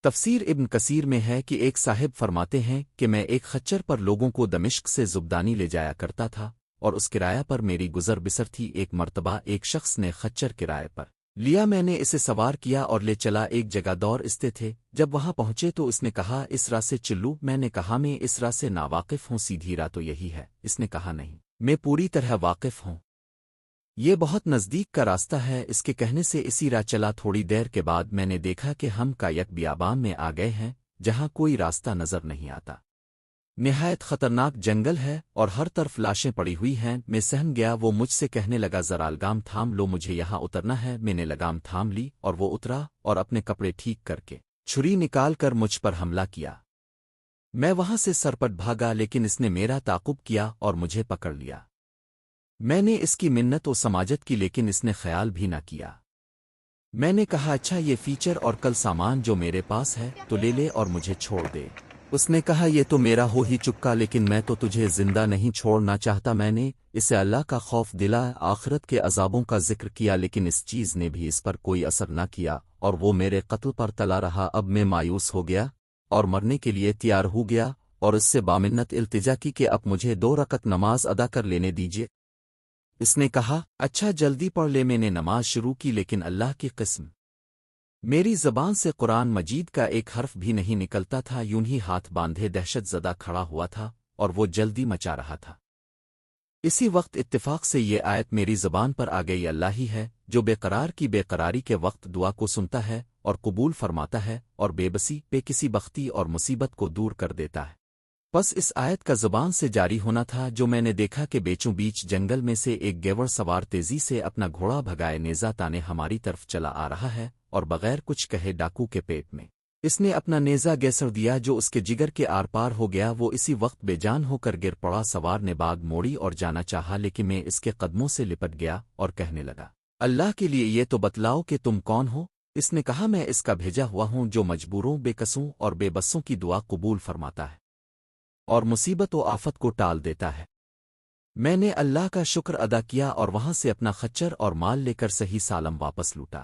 تفسیر ابن کثیر میں ہے کہ ایک صاحب فرماتے ہیں کہ میں ایک خچر پر لوگوں کو دمشق سے زبدانی لے جایا کرتا تھا، اور اس کرایہ پر میری گزر بسر تھی۔ ایک مرتبہ ایک شخص نے خچر کرایہ پر لیا، میں نے اسے سوار کیا اور لے چلا۔ ایک جگہ دور استے تھے، جب وہاں پہنچے تو اس نے کہا اس راہ سے چلو۔ میں نے کہا میں اس راہ سے ناواقف ہوں، سیدھی راہ تو یہی ہے؟ اس نے کہا نہیں، میں پوری طرح واقف ہوں، یہ بہت نزدیک کا راستہ ہے۔ اس کے کہنے سے اسی راہ چلا۔ تھوڑی دیر کے بعد میں نے دیکھا کہ ہم کا یک بیابان میں آ گئے ہیں جہاں کوئی راستہ نظر نہیں آتا، نہایت خطرناک جنگل ہے اور ہر طرف لاشیں پڑی ہوئی ہیں۔ میں سہم گیا۔ وہ مجھ سے کہنے لگا ذرا لگام تھام لو، مجھے یہاں اترنا ہے۔ میں نے لگام تھام لی اور وہ اترا اور اپنے کپڑے ٹھیک کر کے چھری نکال کر مجھ پر حملہ کیا۔ میں وہاں سے سرپٹ بھاگا، لیکن اس نے میرا تعاقب کیا اور مجھے پکڑ لیا۔ میں نے اس کی منت و سماجت کی، لیکن اس نے خیال بھی نہ کیا۔ میں نے کہا اچھا یہ فیچر اور کل سامان جو میرے پاس ہے تو لے لے اور مجھے چھوڑ دے۔ اس نے کہا یہ تو میرا ہو ہی چکا، لیکن میں تو تجھے زندہ نہیں چھوڑنا چاہتا۔ میں نے اسے اللہ کا خوف دلا، آخرت کے عذابوں کا ذکر کیا، لیکن اس چیز نے بھی اس پر کوئی اثر نہ کیا اور وہ میرے قتل پر تلا رہا۔ اب میں مایوس ہو گیا اور مرنے کے لیے تیار ہو گیا اور اس سے بامنت التجا کی کہ اب مجھے 2 رکعت نماز ادا کر لینے دیجیے۔ اس نے کہا اچھا جلدی پڑھ لے۔ میں نے نماز شروع کی، لیکن اللہ کی قسم میری زبان سے قرآن مجید کا ایک حرف بھی نہیں نکلتا تھا۔ یوں ہی ہاتھ باندھے دہشت زدہ کھڑا ہوا تھا اور وہ جلدی مچا رہا تھا۔ اسی وقت اتفاق سے یہ آیت میری زبان پر آ گئی، اللہ ہی ہے جو بے قرار کی بے قراری کے وقت دعا کو سنتا ہے اور قبول فرماتا ہے، اور بے بسی پہ کسی بختی اور مصیبت کو دور کر دیتا ہے۔ بس اس آیت کا زبان سے جاری ہونا تھا جو میں نے دیکھا کہ بیچوں بیچ جنگل میں سے ایک گیوڑ سوار تیزی سے اپنا گھوڑا بھگائے نیزہ تانے ہماری طرف چلا آ رہا ہے، اور بغیر کچھ کہے ڈاکو کے پیٹ میں اس نے اپنا نیزہ گیسر دیا جو اس کے جگر کے آر پار ہو گیا۔ وہ اسی وقت بے جان ہو کر گر پڑا۔ سوار نے باغ موڑی اور جانا چاہا، لیکن میں اس کے قدموں سے لپٹ گیا اور کہنے لگا اللہ کے لیے یہ تو بتلاؤ کہ تم کون ہو؟ اس نے کہا میں اس کا بھیجا ہوا ہوں جو مجبوروں، بے قصوں اور بے بسوں کی دعا قبول فرماتا ہے اور مصیبت و آفت کو ٹال دیتا ہے۔ میں نے اللہ کا شکر ادا کیا اور وہاں سے اپنا خچر اور مال لے کر صحیح سالم واپس لوٹا۔